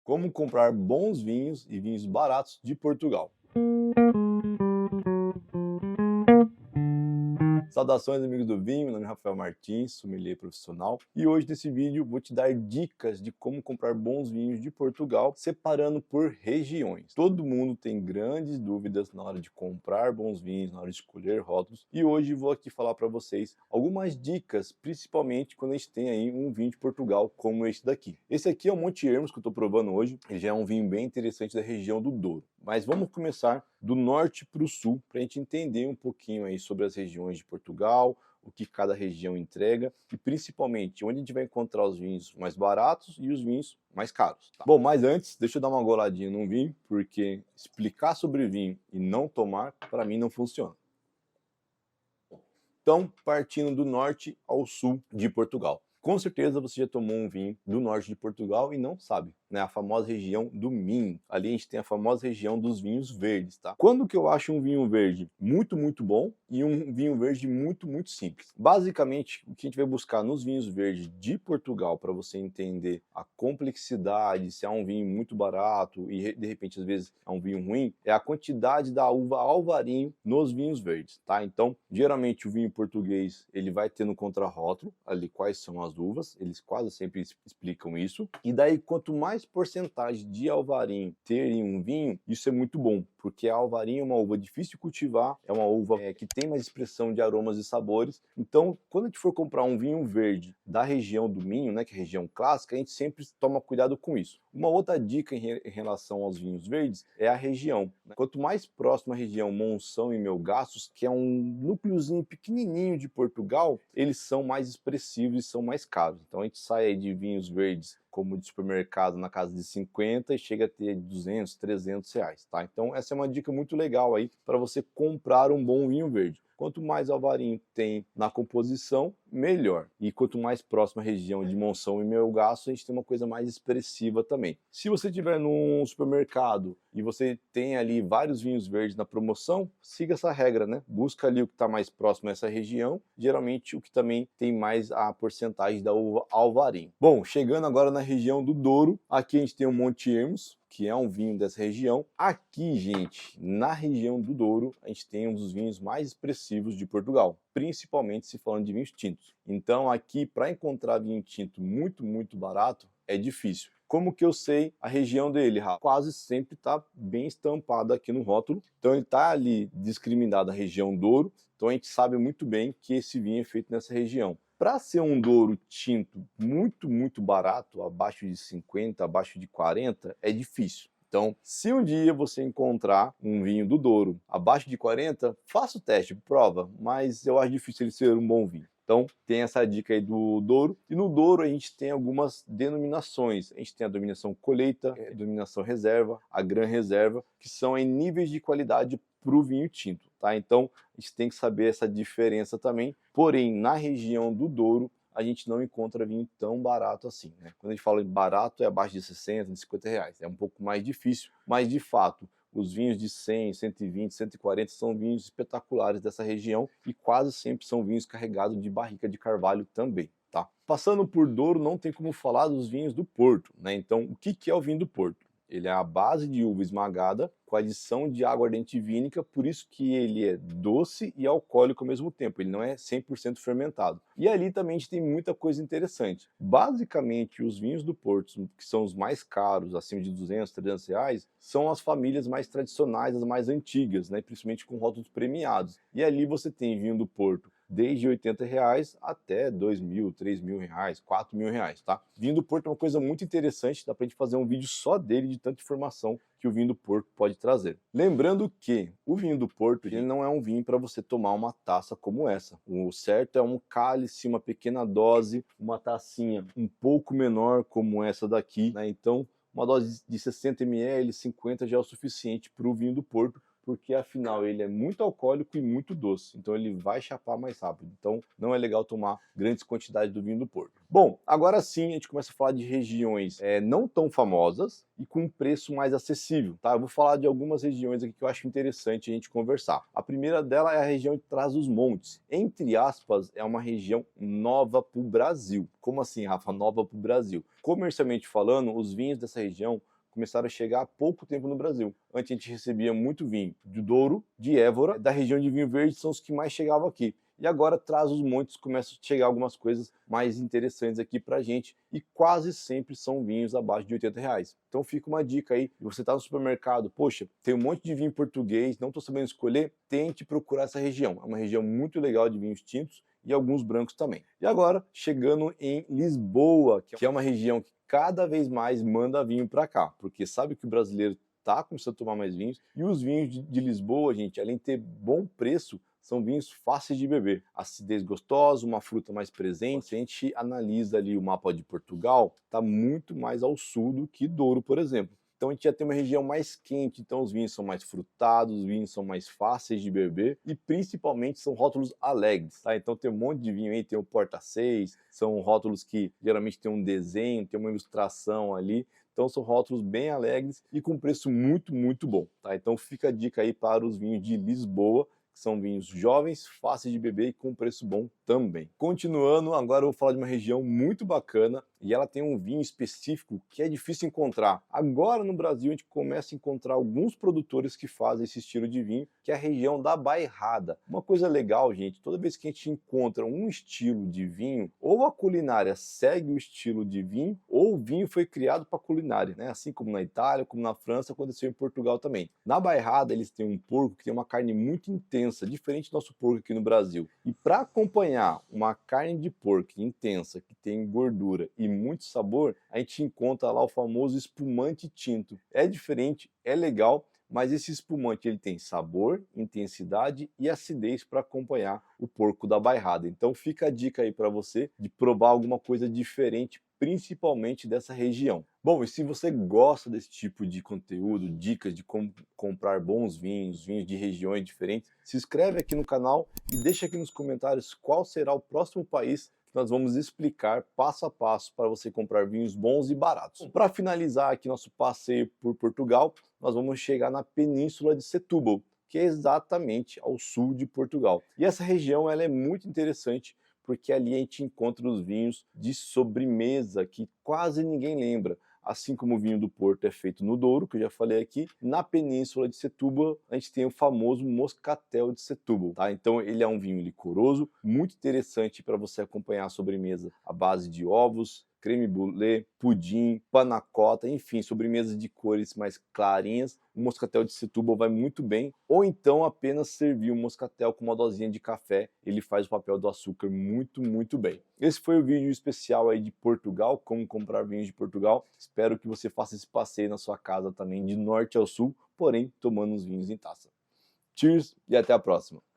Como comprar bons vinhos e vinhos baratos de Portugal. Saudações, amigos do vinho, meu nome é Rafael Martins, sommelier profissional, e hoje nesse vídeo vou te dar dicas de como comprar bons vinhos de Portugal, separando por regiões. Todo mundo tem grandes dúvidas na hora de comprar bons vinhos, na hora de escolher rótulos, e hoje vou aqui falar para vocês algumas dicas, principalmente quando a gente tem aí um vinho de Portugal como esse daqui. Esse aqui é o Monte Hermos que eu estou provando hoje, ele já é um vinho bem interessante da região do Douro. Mas vamos começar do norte para o sul, para a gente entender um pouquinho aí sobre as regiões de Portugal, o que cada região entrega e principalmente onde a gente vai encontrar os vinhos mais baratos e os vinhos mais caros. Tá? Bom, mas antes, deixa eu dar uma goladinha num vinho, porque explicar sobre vinho e não tomar, para mim não funciona. Então, partindo do norte ao sul de Portugal. Com certeza você já tomou um vinho do norte de Portugal e não sabe, né? A famosa região do Minho. Ali a gente tem a famosa região dos vinhos verdes, tá? Quando que eu acho um vinho verde muito bom e um vinho verde muito simples? Basicamente, o que a gente vai buscar nos vinhos verdes de Portugal para você entender a complexidade, se é um vinho muito barato e de repente às vezes é um vinho ruim, é a quantidade da uva alvarinho nos vinhos verdes, tá? Então, geralmente o vinho português, ele vai ter no contrarótulo ali quais são as uvas, eles quase sempre explicam isso. E daí, quanto mais porcentagem de alvarinho ter em um vinho, isso é muito bom, porque a alvarinho é uma uva difícil de cultivar, é uma uva que tem mais expressão de aromas e sabores. Então, quando a gente for comprar um vinho verde da região do Minho, né, que é a região clássica, a gente sempre toma cuidado com isso. Uma outra dica em relação aos vinhos verdes é a região. Quanto mais próxima a região Monção e Melgaços, que é um núcleozinho pequenininho de Portugal, eles são mais expressivos e são mais caros. Então a gente sai aí de vinhos verdes como de supermercado na casa de 50 e chega a ter 200, 300 reais, tá? Então essa é uma dica muito legal aí para você comprar um bom vinho verde. Quanto mais alvarinho tem na composição, melhor. E quanto mais próxima a região de Monção e Melgaço, a gente tem uma coisa mais expressiva também. Se você estiver num supermercado e você tem ali vários vinhos verdes na promoção, siga essa regra, né? Busca ali o que está mais próximo a essa região, geralmente o que também tem mais a porcentagem da uva alvarinho. Bom, chegando agora na região do Douro, aqui a gente tem o Monte Hermos, que é um vinho dessa região. Aqui, gente, na região do Douro, a gente tem um dos vinhos mais expressivos de Portugal, principalmente se falando de vinhos tintos. Então, aqui, para encontrar vinho tinto muito barato, é difícil. Como que eu sei a região dele, Rafa? Quase sempre está bem estampado aqui no rótulo. Então, ele está ali discriminado a região Douro. Então, a gente sabe muito bem que esse vinho é feito nessa região. Para ser um Douro tinto muito barato, abaixo de 50, abaixo de 40, é difícil. Então, se um dia você encontrar um vinho do Douro abaixo de 40, faça o teste, prova, mas eu acho difícil ele ser um bom vinho. Então, tem essa dica aí do Douro. E no Douro a gente tem algumas denominações. A gente tem a denominação colheita, a denominação reserva, a gran reserva, que são em níveis de qualidade para o vinho tinto, tá? Então, a gente tem que saber essa diferença também. Porém, na região do Douro, a gente não encontra vinho tão barato assim, né? Quando a gente fala em barato, é abaixo de 60, de 50 reais. É um pouco mais difícil, mas de fato, os vinhos de 100, 120, 140 são vinhos espetaculares dessa região e quase sempre são vinhos carregados de barrica de carvalho também, tá? Passando por Douro, não tem como falar dos vinhos do Porto, né? Então, o que é o vinho do Porto? Ele é a base de uva esmagada com adição de aguardente vínica, por isso que ele é doce e alcoólico ao mesmo tempo, ele não é 100% fermentado. E ali também a gente tem muita coisa interessante. Basicamente, os vinhos do Porto, que são os mais caros, acima de 200, 300 reais, são as famílias mais tradicionais, as mais antigas, né? Principalmente com rótulos premiados. E ali você tem vinho do Porto desde 80 reais até 2.000, 3.000 reais, 4.000 reais, tá? Vinho do Porto é uma coisa muito interessante, dá pra gente fazer um vídeo só dele, de tanta informação que o vinho do Porto pode trazer. Lembrando que o vinho do Porto, ele não é um vinho para você tomar uma taça como essa. O certo é um cálice, uma pequena dose, uma tacinha um pouco menor como essa daqui, né? Então, uma dose de 60 ml, 50 já é o suficiente para o vinho do Porto, porque afinal ele é muito alcoólico e muito doce, então ele vai chapar mais rápido. Então não é legal tomar grandes quantidades do vinho do Porto. Bom, agora sim a gente começa a falar de regiões não tão famosas e com um preço mais acessível, tá? Eu vou falar de algumas regiões aqui que eu acho interessante a gente conversar. A primeira dela é a região de Trás-os-Montes. Entre aspas, é uma região nova para o Brasil. Como assim, Rafa? Nova para o Brasil? Comercialmente falando, os vinhos dessa região começaram a chegar há pouco tempo no Brasil. Antes a gente recebia muito vinho de Douro, de Évora, da região de vinho verde, são os que mais chegavam aqui. E agora traz os montes, começam a chegar algumas coisas mais interessantes aqui pra gente e quase sempre são vinhos abaixo de R$ 80. Então fica uma dica aí, você tá no supermercado, poxa, tem um monte de vinho português, não tô sabendo escolher, tente procurar essa região. É uma região muito legal de vinhos tintos e alguns brancos também. E agora, chegando em Lisboa, que é uma região que cada vez mais manda vinho para cá, porque sabe que o brasileiro tá começando a tomar mais vinhos, e os vinhos de Lisboa, gente, além de ter bom preço, são vinhos fáceis de beber. Acidez gostosa, uma fruta mais presente. Se a gente analisa ali o mapa de Portugal, está muito mais ao sul do que Douro, por exemplo. Então a gente já tem uma região mais quente, então os vinhos são mais frutados, os vinhos são mais fáceis de beber e principalmente são rótulos alegres, tá? Então tem um monte de vinho aí, tem o Porta 6, são rótulos que geralmente tem um desenho, tem uma ilustração ali. Então são rótulos bem alegres e com preço muito, muito bom, tá? Então fica a dica aí para os vinhos de Lisboa, que são vinhos jovens, fáceis de beber e com preço bom também. Continuando, agora eu vou falar de uma região muito bacana e ela tem um vinho específico que é difícil encontrar. Agora no Brasil a gente começa a encontrar alguns produtores que fazem esse estilo de vinho, que é a região da Bairrada. Uma coisa legal, gente, toda vez que a gente encontra um estilo de vinho, ou a culinária segue o estilo de vinho, ou o vinho foi criado para culinária, né? Assim como na Itália, como na França, aconteceu em Portugal também. Na Bairrada eles têm um porco que tem uma carne muito intensa, diferente do nosso porco aqui no Brasil. E para acompanhar uma carne de porco intensa, que tem gordura e muito sabor, a gente encontra lá o famoso espumante tinto. É diferente, é legal, mas esse espumante ele tem sabor, intensidade e acidez para acompanhar o porco da Bairrada. Então fica a dica aí para você de provar alguma coisa diferente, principalmente dessa região. Bom, e se você gosta desse tipo de conteúdo, dicas de como comprar bons vinhos, vinhos de regiões diferentes, se inscreve aqui no canal e deixa aqui nos comentários qual será o próximo país que nós vamos explicar passo a passo para você comprar vinhos bons e baratos. Para finalizar aqui nosso passeio por Portugal, nós vamos chegar na Península de Setúbal, que é exatamente ao sul de Portugal. E essa região ela é muito interessante, porque ali a gente encontra os vinhos de sobremesa que quase ninguém lembra. Assim como o vinho do Porto é feito no Douro, que eu já falei aqui, na Península de Setúbal a gente tem o famoso Moscatel de Setúbal, tá? Então ele é um vinho licoroso, muito interessante para você acompanhar a sobremesa à base de ovos, creme brulee, pudim, panna cotta, enfim, sobremesas de cores mais clarinhas. O moscatel de Setúbal vai muito bem, ou então apenas servir o moscatel com uma dosinha de café, ele faz o papel do açúcar muito, muito bem. Esse foi o vídeo especial aí de Portugal, como comprar vinhos de Portugal. Espero que você faça esse passeio na sua casa também, de norte ao sul, porém tomando os vinhos em taça. Cheers e até a próxima!